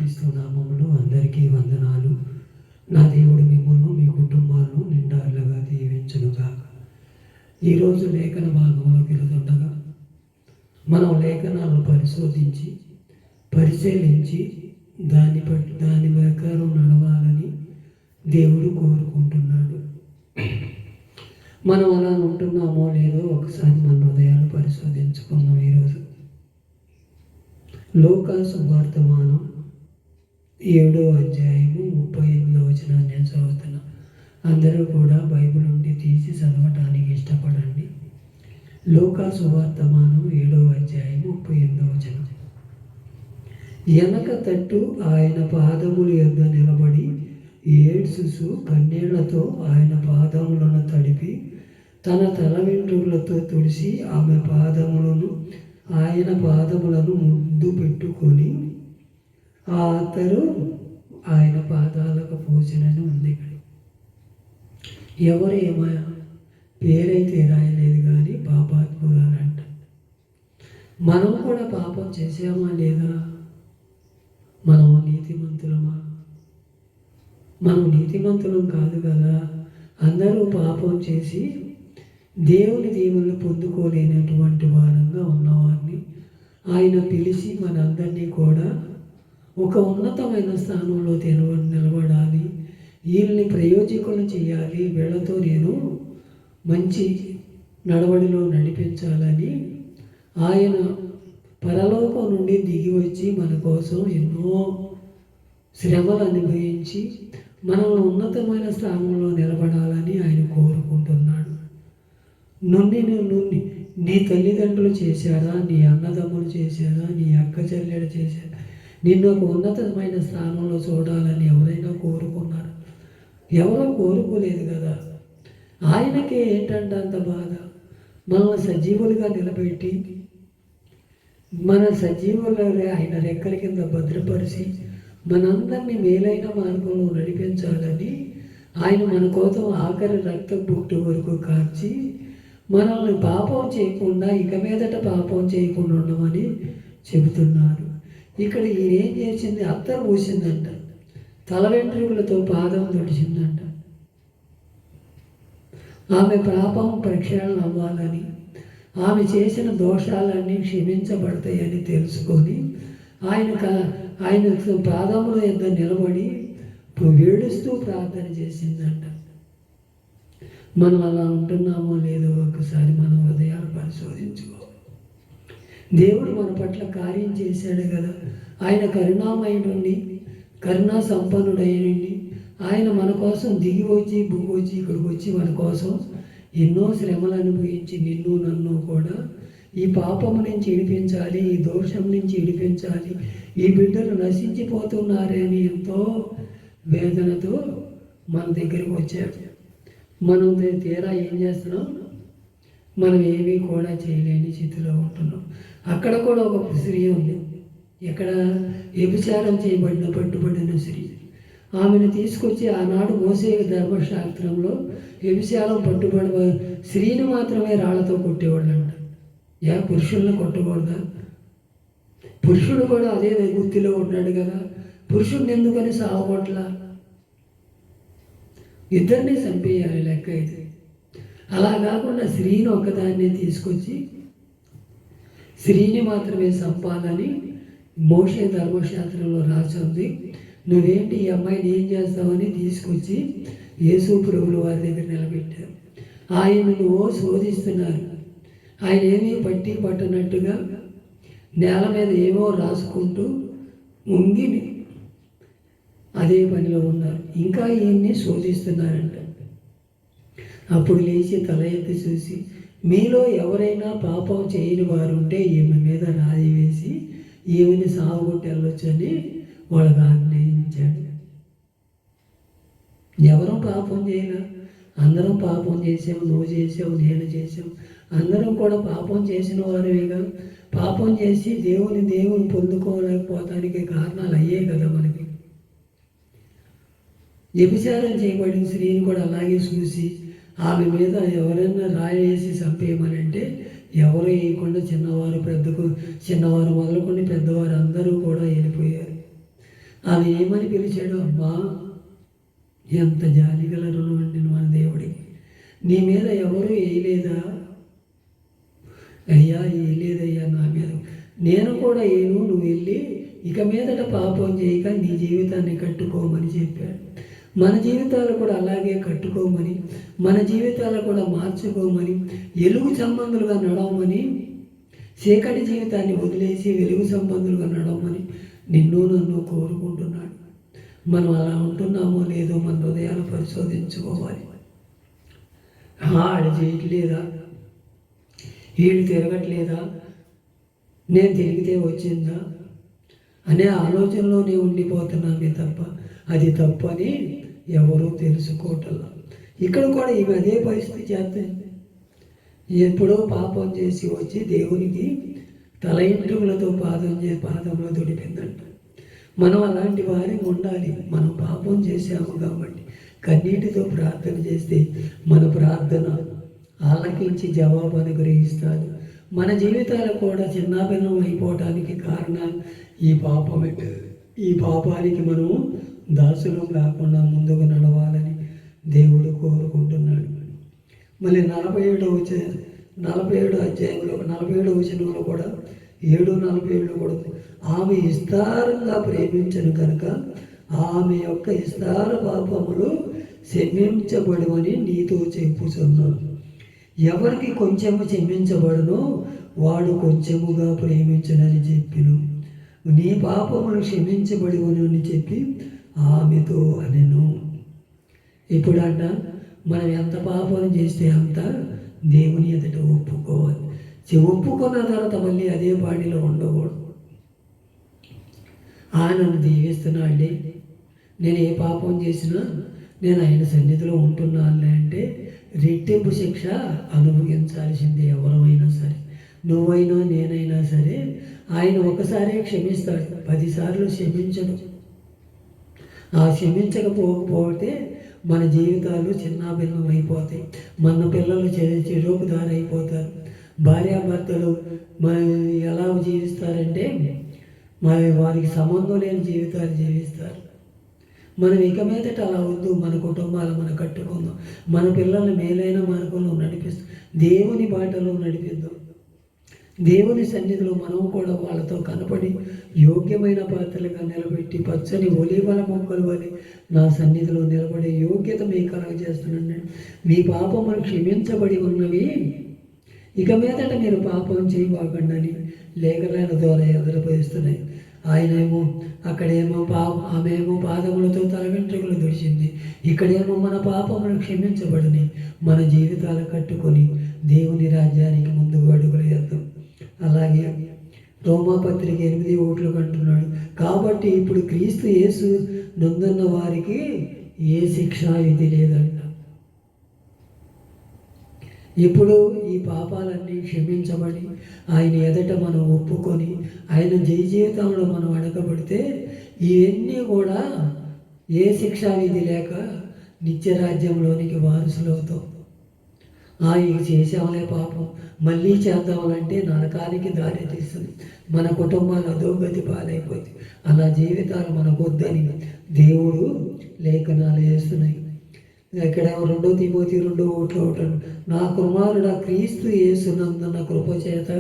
యేసుక్రీస్తు నామములో అందరికీ వందనాలు. నా దేవుడు మిమ్మల్ని మీ కుటుంబాలను నిండారులుగా దీవించునుగాక. ఈరోజు లేఖన భాగంలోకి వెళుతుండగా మనం లేఖనాలను పరిశీలించి దాని ప్రకారం నడవాలని దేవుడు కోరుకుంటున్నాడు. మనం అలా ఉంటున్నామో లేదో ఒకసారి మన హృదయాలు పరిశోధించుకుందాం. ఈరోజు లూకా సువార్తమానం 7వ అధ్యాయము 38వ వచనాన్ని నేను చదువుతున్నా. అందరూ కూడా బైబిల్ నుండి తీసి చదవటానికి ఇష్టపడండి. లూకా సువార్తమానం 7వ అధ్యాయము 38వ వచనం. వెనక తట్టు ఆయన పాదముల యొద్ద నిలబడి ఏడ్చుచు కన్నీళ్లతో ఆయన పాదములను తడిపి తన తల వెంట్రుకలతో తుడిసి ఆయన పాదములను ముద్దు పెట్టుకొని ఆ అత్తరు ఆయన పాదాలకు పూసినని ఉంది. ఎవరు ఏమైనా పేరైతే రాయలేదు కానీ పాపాత్మురాలంట. మనం కూడా పాపం చేసామా లేదా? మనం నీతిమంతులమా? మనం నీతిమంతులం కాదు కదా. అందరూ పాపం చేసి దేవుని దీవెనలు పొందుకోలేనటువంటి వారంగా ఉన్నవారిని ఆయన పిలిచి మనందరినీ కూడా ఒక ఉన్నతమైన స్థానంలో నిలబడాలి, వీళ్ళని ప్రయోజకులను చేయాలి, వీళ్ళతో నేను మంచి నడవడిలో నడిపించాలని ఆయన పరలోకం నుండి దిగి వచ్చి మన కోసం ఎన్నో శ్రమలు అనుభవించి మనల్ని ఉన్నతమైన స్థానంలో నిలబడాలని ఆయన కోరుకుంటున్నాడు. నీ తల్లిదండ్రులు చేశారా, నీ అన్నదమ్ములు చేశారా, నీ అక్క చెల్లెలు చేశారా? నిన్ను ఒక ఉన్నతమైన స్థానంలో చూడాలని ఎవరైనా కోరుకున్నారు? ఎవరో కోరుకోలేదు కదా. ఆయనకే ఏంటంటే అంత బాధ. మనల్ని సజీవులుగా నిలబెట్టి మన సజీవులనే ఆయన రెక్కల కింద భద్రపరిచి మనందరినీ మేలైన మార్గంలో నడిపించాలని ఆయన మన కోసం ఆఖరి రక్త బుట్టు వరకు కార్చి మనల్ని పాపం చేయకుండా ఇక మీదట పాపం చేయకుండా ఉండమని చెబుతున్నారు. ఇక్కడ ఈయన ఏం చేసింది? అత్తరు పూసిందంట, తల వెంట్రుకలతో పాదం తుడిచిందంట. ఆమె పాపం ప్రక్షాళన అవ్వాలని, ఆమె చేసిన దోషాలన్నీ క్షమించబడతాయని తెలుసుకొని ఆయన పాదముల యొద్ద నిలబడి ఏడుస్తూ ప్రార్థన చేసిందంట. మనం అలా ఉంటున్నామో లేదో ఒకసారి మన హృదయాలు పరిశోధించుకో. దేవుడు మన పట్ల కార్యం చేశాడు కదా. ఆయన కరుణామయుడుండి, కరుణా సంపన్నుడైనండి. ఆయన మన కోసం దిగి వచ్చి ఇక్కడికి వచ్చి మన కోసం ఎన్నో శ్రమలు అనుభవించి నిన్ను నన్ను కూడా ఈ పాపము నుంచి విడిపించాలి, ఈ దోషం నుంచి విడిపించాలి, ఈ బిడ్డలు నశించిపోతున్నారే అని ఎంతో వేదనతో మన దగ్గరికి వచ్చారు. మనం తీరా ఏం చేస్తున్నాం? మనం ఏమీ కూడా చేయలేని స్థితిలో ఉంటున్నాం. అక్కడ కూడా ఒక స్త్రీ ఉంది. ఎక్కడ? వ్యభిచారం పట్టుబడిన స్త్రీ. ఆమెను తీసుకొచ్చి ఆనాడు మోసే ధర్మశాస్త్రంలో వ్యభిచారం పట్టుబడి స్త్రీని మాత్రమే రాళ్లతో కొట్టేవాళ్ళంట. పురుషులను కొట్టకూడదా? పురుషుడు కూడా అదే గుర్తిలో ఉన్నాడు కదా. పురుషుడిని ఎందుకని సావగొట్లా? ఇద్దరిని చంపేయాలి లెక్క ఇది. అలా కాకుండా స్త్రీని ఒక్కదాన్ని తీసుకొచ్చి స్త్రీని మాత్రమే చంపాలని మోషే ధర్మశాస్త్రంలో రాసింది. నువ్వేంటి ఈ అమ్మాయిని ఏం చేస్తావని తీసుకొచ్చి యేసు ప్రభువుల వారి దగ్గర నిలబెట్టారు. ఆయనను శోధిస్తున్నారు. ఆయన ఏమీ పట్టనట్టుగా నేల మీద ఏమో రాసుకుంటూ ఉంగిని అదే పనిలో ఉన్నారు. ఇంకా ఈయన్ని శోధిస్తున్నారంట. అప్పుడు లేచి తల ఎత్తి చూసి, మీలో ఎవరైనా పాపం చేయని వారు ఉంటే ఈమె మీద రాయి వేసి ఈమెని సాగుకొట్టి వెళ్ళొచ్చని వాళ్ళకి ఆజ్ఞయించాడు. ఎవరూ పాపం చేయలే. అందరం పాపం చేసాం. నువ్వు చేసావు, నేను చేసాం. అందరం కూడా పాపం చేసిన వారేగా. పాపం చేసి దేవుని పొందుకోలేకపోవటానికి కారణాలు అయ్యే కదా మనకి. వ్యభిచారం చేయబడిన స్త్రీని కూడా అలాగే చూసి ఆమె మీద ఎవరైనా రాయి వేసి చంపేయమనంటే ఎవరు వేయకుండా చిన్నవారు మొదలుకొని పెద్దవారు అందరూ కూడా వెళ్ళిపోయారు. ఆమె ఏమని పిలిచాడు? అమ్మా, ఎంత జాలిగల రుణం అండి మన దేవుడికి. నీ మీద ఎవరు వేయలేదా? అయ్యా వేయలేదయ్యా నా మీద. నేను కూడా ఏను, నువ్వు వెళ్ళి ఇక మీదట పాపం చేయక నీ జీవితాన్ని కట్టుకోమని చెప్పాడు. మన జీవితాలు కూడా అలాగే కట్టుకోమని, మన జీవితాలు కూడా మార్చుకోమని, వెలుగు సంబంధులుగా నడవమని, చీకటి జీవితాన్ని వదిలేసి వెలుగు సంబంధులుగా నడవమని నిన్ను నన్ను కోరుకుంటున్నాడు. మనం అలా ఉంటున్నామో లేదో మన హృదయాలు పరిశోధించుకోవాలి. ఆడు చేయట్లేదా, వీళ్ళు తిరగట్లేదా, నేను తిరిగితే వచ్చిందా అనే ఆలోచనలోనే ఉండిపోతున్నామే తప్ప అది తప్పని ఎవరూ తెలుసుకోవటంలా. ఇక్కడ కూడా ఈమె అదే పరిస్థితి చేస్తుంది. ఎప్పుడో పాపం చేసి వచ్చి దేవునికి తల ఇంట్రుకలతో పాదంలో తొడిపిందంట. మనం అలాంటి వారి ఉండాలి. మనం పాపం చేశాము కాబట్టి కన్నీటితో ప్రార్థన చేస్తే మన ప్రార్థన ఆలకించి జవాబు అనుగ్రహిస్తాడు. మన జీవితాలు కూడా చిన్నాభిన్నం అయిపోవటానికి కారణం ఈ పాపమే. ఈ పాపానికి మనము దాసులం కాకుండా ముందుకు నడవాలని దేవుడు కోరుకుంటున్నాడు. మళ్ళీ 47వ అధ్యాయంలో 47వ వచనంలో కూడా 7:47 కూడా ఆమె విస్తారంగా ప్రేమించను కనుక ఆమె యొక్క విస్తార పాపములు క్షమించబడవని నీతో చెప్పుచున్నాను. ఎవరికి కొంచెము క్షమించబడునో వాడు కొంచెముగా ప్రేమించనని చెప్పిను. నీ పాపములు క్షమించబడివను అని చెప్పి ఆమెతో అనెను. ఇప్పుడంట మనం ఎంత పాపం చేస్తే అంత దేవుని ఎదుట ఒప్పుకోవాలి. ఒప్పుకున్న తర్వాత మళ్ళీ అదే బాడీలో ఉండకూడదు. నన్ను దీవిస్తున్నాండి, నేను ఏ పాపం చేసినా నేను ఆయన సన్నిధిలో ఉంటున్నానులే అంటే రెట్టింపు శిక్ష అనుభవించాల్సిందే. ఎవరైనా సరే, నువ్వైనా నేనైనా సరే. ఆయన ఒకసారే క్షమిస్తాడు, 10 సార్లు క్షమించడు. ఆ క్షమించకపోతే మన జీవితాలు చిన్నాభిన్నం అయిపోతాయి. మన పిల్లలు చెడుకు దారైపోతారు. భార్యాభర్తలు ఎలా జీవిస్తారంటే వారికి సంబంధం లేని జీవితాలు జీవిస్తారు. మనం ఇక మీదట అలా వద్దు. మన కుటుంబాలు మనం కట్టుకుందాం. మన పిల్లల్ని మేలైన మార్గంలో నడిపిస్తాం. దేవుని బాటలో నడిపిద్దాం. దేవుని సన్నిధిలో మనం కూడా వాళ్ళతో కనపడి యోగ్యమైన పాత్రలుగా నిలబెట్టి పచ్చని ఒలీవల మొక్కలు వలె నా సన్నిధిలో నిలబడే యోగ్యత మీకు కలగజేస్తున్నాను. మీ పాపములు క్షమించబడి ఉన్నవి, ఇక మీదట మీరు పాపం చేయబాకండి లేఖనాల ద్వారా ఎదురుపరుస్తున్నాయి. ఆయనేమో అక్కడేమో ఆమెమో పాదములతో తల వెంట్రుకలు దుడిచింది. ఇక్కడేమో మన పాపములు క్షమించబడిని. మన జీవితాలు కట్టుకొని దేవుని రాజ్యానికి ముందుకు అడుగులు వేద్దాం. అలాగే రోమాపత్రిక 8:1 అంటున్నాడు, కాబట్టి ఇప్పుడు క్రీస్తు యేసు నందున్న వారికి ఏ శిక్షా విధి లేదంట. ఇప్పుడు ఈ పాపాలన్నీ క్షమించబడి ఆయన ఎదుట మనం ఒప్పుకొని ఆయన జీవితంలో మనం అడగబడితే ఇవన్నీ కూడా ఏ శిక్షా విధి లేక నిత్యరాజ్యంలోనికి వారసులవుతాం. ఇవి చేసాములే పాపం, మళ్ళీ చేద్దామంటే నరకానికి దారి తీస్తుంది. మన కుటుంబాలు అధోగతి పాలైపోతుంది. అలా జీవితాలు మనకు వద్దని దేవుడు లేఖనాలు వేస్తున్నాయి. ఇక్కడ 2 తిమోతి 2:1 నా కుమారుడా క్రీస్తు యేసునందున్న కృపచేత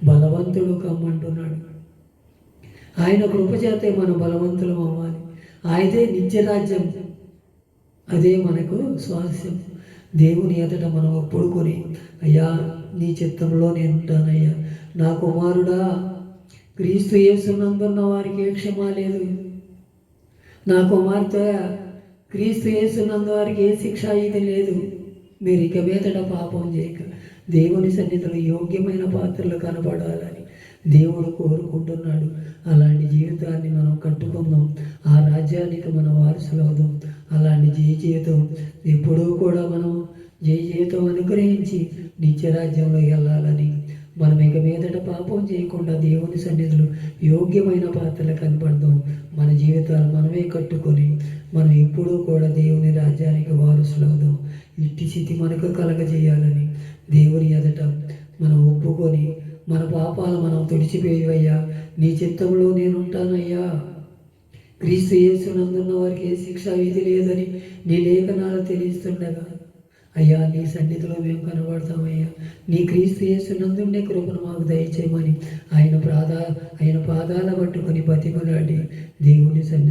బలవంతుడు కమ్మంటున్నాడు. ఆయన కృపచేతే మనం బలవంతులం అవ్వాలి. ఆయనే నిత్యరాజ్యం, అదే మనకు స్వాస్యం. దేవుని ఎదుట మనం ఒప్పుకొని అయ్యా నీ చిత్తంలో నేను ఉంటానయ్యా. నా కుమారుడా క్రీస్తు యేసునందున్న వారికి ఏ క్షమ లేదు. నా కుమార్తె క్రీస్తు యేసునందు వారికి ఏ శిక్ష ఇది లేదు. మీరు ఇక మీదట పాపం చేయక దేవుని సన్నిధిలో యోగ్యమైన పాత్రలు కనబడాలని దేవుడు కోరుకుంటున్నాడు. అలాంటి జీవితాన్ని మనం కట్టుకుందాం. ఆ రాజ్యానికి మనం వారసులు అవుదాం. అలాంటి జీవితం ఎప్పుడూ కూడా మనం జీవితం అనుగ్రహించి నిత్యరాజ్యంలో వెళ్ళాలని, మనం ఇక మీదట పాపం చేయకుండా దేవుని సన్నిధిలో యోగ్యమైన పాత్రలు కనపడదాం. మన జీవితాలు మనమే కట్టుకొని మనం ఎప్పుడూ కూడా దేవుని రాజ్యానికి వారసులు అవుదాం. ఇట్టి స్థితి మనకు కలగజేయాలని దేవుని ఎదుట మనం ఒప్పుకొని మన పాపాలు మనం తుడిచిపోయేవయ్యా, నీ చిత్తంలో నేను ఉంటానయ్యా, క్రీస్తు యేసునందున్న వారికి ఏ శిక్షా విధి లేదని నీ లేఖనాలు తెలియస్తుండగా అయ్యా నీ సన్నిధిలో మేము కనబడతామయ్యా. నీ క్రీస్తు యేసునందుండే కృపను మాకు దయచేయమని ఆయన పాదాల పట్టుకొని బతిమలాడి దేవుని సన్నిధి